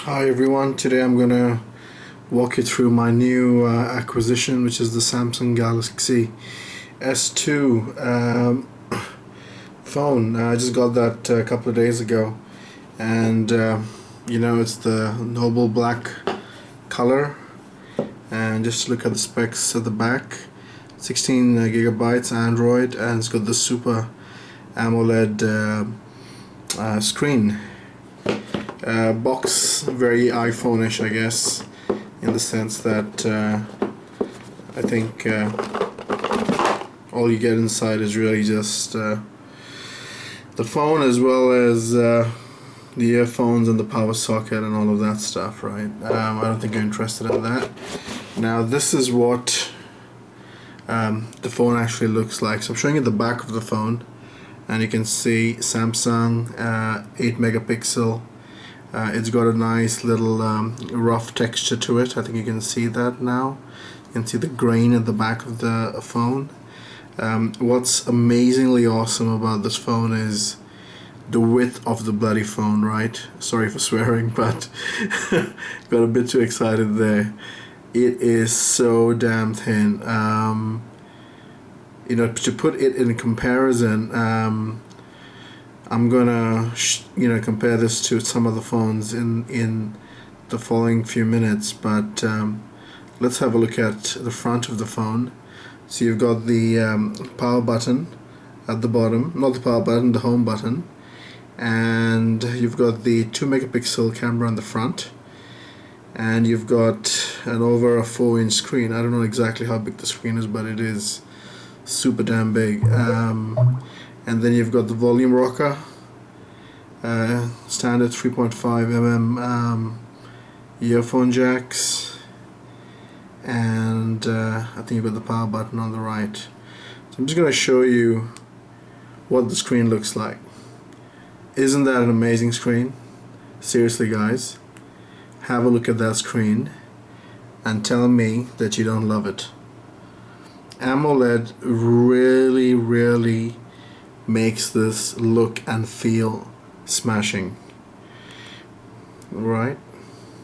Hi everyone, today I'm gonna walk you through my new acquisition, which is the Samsung Galaxy S2 phone. I just got that a couple of days ago, and it's the noble black color. And just look at the specs at the back: 16 gigabytes Android, and it's got the Super AMOLED screen. Box very iPhone-ish, I guess, in the sense that I think all you get inside is really just the phone, as well as the earphones and the power socket and all of that stuff, right? I don't think you're interested in that. Now this is what the phone actually looks like. So I'm showing you the back of the phone, and you can see Samsung 8 megapixel. It's got a nice little rough texture to it. I think you can see that now. You can see the grain at the back of the phone. What's amazingly awesome about this phone is the width of the bloody phone, right? Sorry for swearing, but got a bit too excited there. It is so damn thin. To put it in comparison, I'm gonna compare this to some of the phones in the following few minutes, but let's have a look at the front of the phone. So you've got the power button at the bottom, not the power button, the home button, and you've got the 2 megapixel camera on the front, and you've got an over a 4-inch screen. I don't know exactly how big the screen is, but it is super damn big. And then you've got the volume rocker, standard 3.5mm earphone jacks, and I think you've got the power button on the right. So I'm just going to show you what the screen looks like. Isn't that an amazing screen? Seriously guys, have a look at that screen and tell me that you don't love it. AMOLED really makes this look and feel smashing. Right,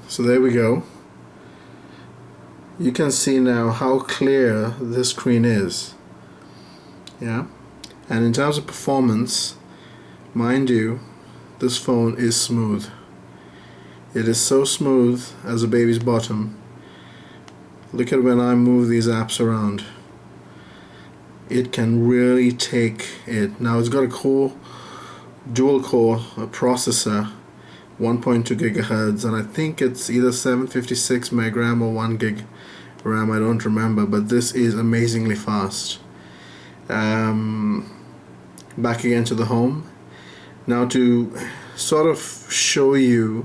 so there we go. You can see now how clear this screen is. Yeah, and in terms of performance, mind you, this phone is smooth. It is so smooth as a baby's bottom. Look at when I move these apps around. It can really take it. Now it's got a dual core processor, 1.2 gigahertz, and I think it's either 756 meg RAM or 1 gig RAM, I don't remember, but this is amazingly fast. Back again to the home. Now to sort of show you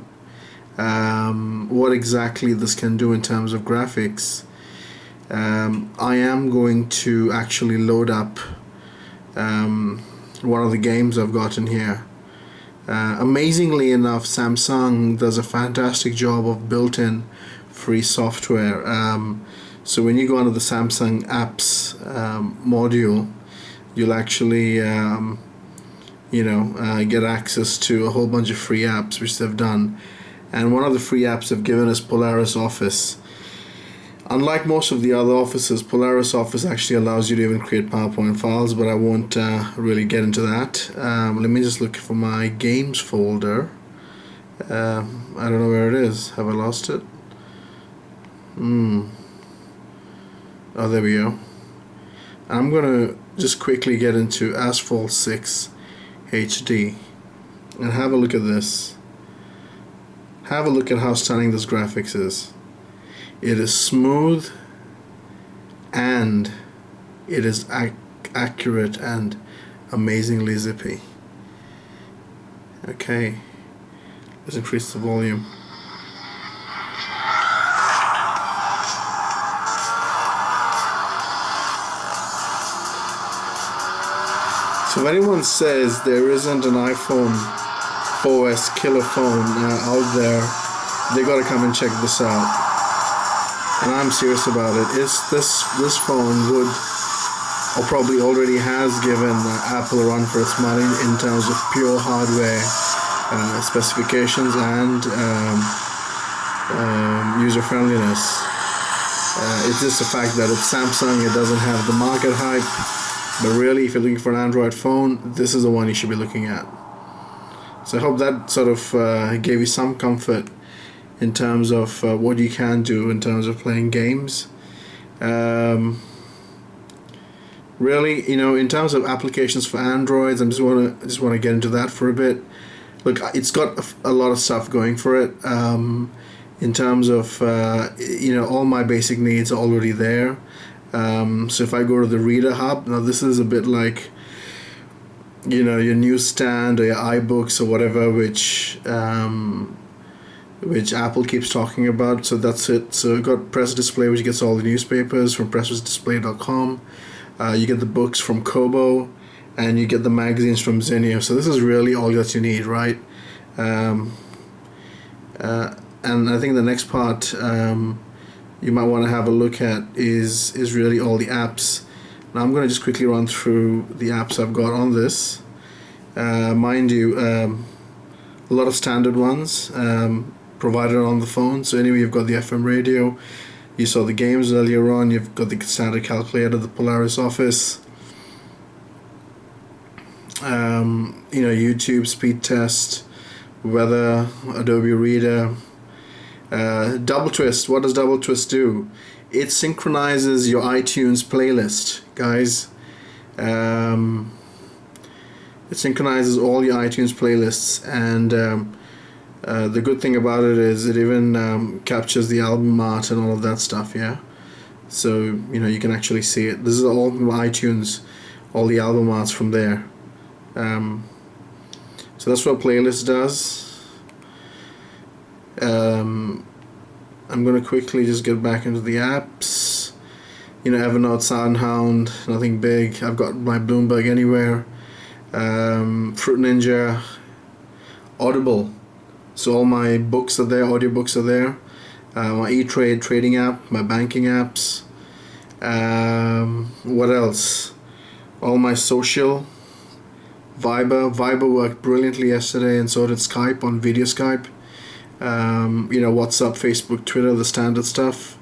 what exactly this can do in terms of graphics, I am going to actually load up one of the games I've got in here. Amazingly enough, Samsung does a fantastic job of built-in free software. So when you go onto the Samsung apps module, you'll actually get access to a whole bunch of free apps which they've done. And one of the free apps they've given is Polaris Office. Unlike most of the other offices, Polaris Office actually allows you to even create PowerPoint files, but I won't really get into that. Let me just look for my games folder. I don't know where it is. Have I lost it? Oh, there we go. I'm gonna just quickly get into Asphalt 6 HD and have a look at this. Have a look at how stunning this graphics is. It is smooth, and it is accurate and amazingly zippy. Okay, let's increase the volume. So if anyone says there isn't an iPhone 4S killer phone out there, they gotta come and check this out. And I'm serious about it. This phone would, or probably already has, given Apple a run for its money in terms of pure hardware specifications and user friendliness. It's just the fact that it's Samsung, it doesn't have the market hype. But really, if you're looking for an Android phone, this is the one you should be looking at. So I hope that sort of gave you some comfort in terms of what you can do in terms of playing games. Really, in terms of applications for Androids, I just want to get into that for a bit. Look, it's got a lot of stuff going for it. In terms of all my basic needs are already there. So if I go to the Reader Hub, now this is a bit like your newsstand or your iBooks or whatever, which Apple keeps talking about. So that's it. So I've got Press Display, which gets all the newspapers from pressdisplay.com. You get the books from Kobo, and you get the magazines from Zenio. So this is really all that you need, right? And I think the next part you might want to have a look at is really all the apps. Now I'm going to just quickly run through the apps I've got on this. Mind you, a lot of standard ones provided on the phone. So anyway, you've got the FM radio. You saw the games earlier on. You've got the standard calculator, the Polaris Office. YouTube speed test, weather, Adobe Reader. Double Twist. What does Double Twist do? It synchronizes your iTunes playlist, guys. It synchronizes all your iTunes playlists, and the good thing about it is it even captures the album art and all of that stuff. Yeah, so you can actually see it. This is all from iTunes, all the album arts from there. So that's what playlist does. I'm going to quickly just get back into the apps. Evernote, SoundHound, nothing big. I've got my Bloomberg Anywhere, Fruit Ninja, Audible. So all my books are there, audiobooks are there. My E-Trade trading app, my banking apps. What else? All my social. Viber worked brilliantly yesterday, and so did Skype on video Skype. WhatsApp, Facebook, Twitter, the standard stuff.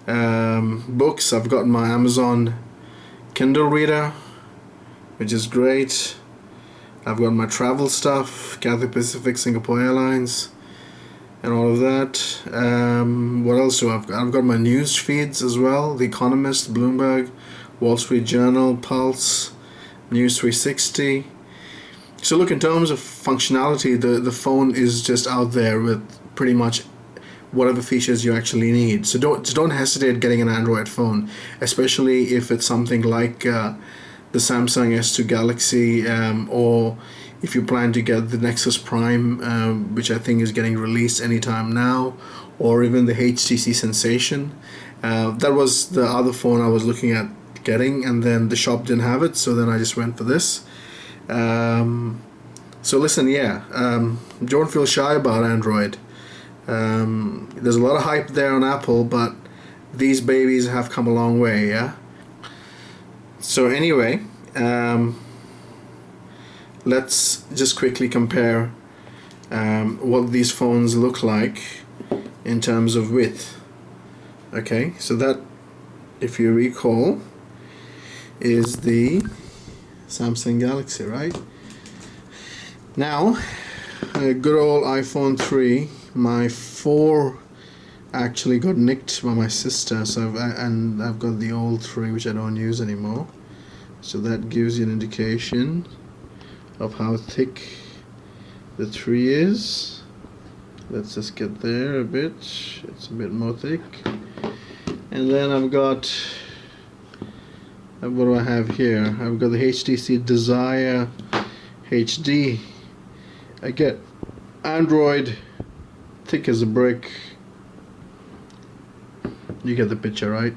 Books, I've got my Amazon Kindle reader, which is great. I've got my travel stuff, Cathay Pacific, Singapore Airlines, and all of that. What else do I've got? I've got my news feeds as well, The Economist, Bloomberg, Wall Street Journal, Pulse, News 360. So look, in terms of functionality, the phone is just out there with pretty much whatever features you actually need. So don't hesitate getting an Android phone, especially if it's something like the Samsung S2 Galaxy, or if you plan to get the Nexus Prime, which I think is getting released anytime now, or even the HTC Sensation. That was the other phone I was looking at getting, and then the shop didn't have it, so then I just went for this. So listen, don't feel shy about Android. There's a lot of hype there on Apple, but these babies have come a long way, yeah? So anyway, let's just quickly compare what these phones look like in terms of width. Okay, so that, if you recall, is the Samsung Galaxy, right? Now, a good old iPhone 3, my 4 actually got nicked by my sister, so I've got the old 3 which I don't use anymore. So that gives you an indication of how thick the 3 is. Let's just get there a bit. It's a bit more thick. And then I've got, what do I have here? I've got the HTC Desire HD. I get Android, thick as a brick. You get the picture, right?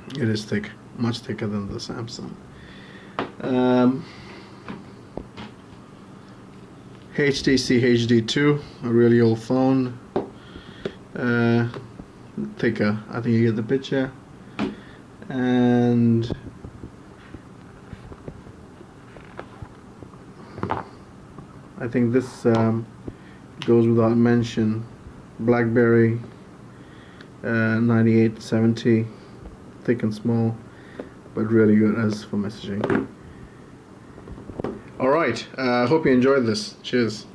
It is thick, much thicker than the Samsung. HTC HD2, a really old phone. Thicker, I think you get the picture. And I think this goes without mention. BlackBerry 9870, thick and small, but really good as for messaging. Alright, hope you enjoyed this. Cheers.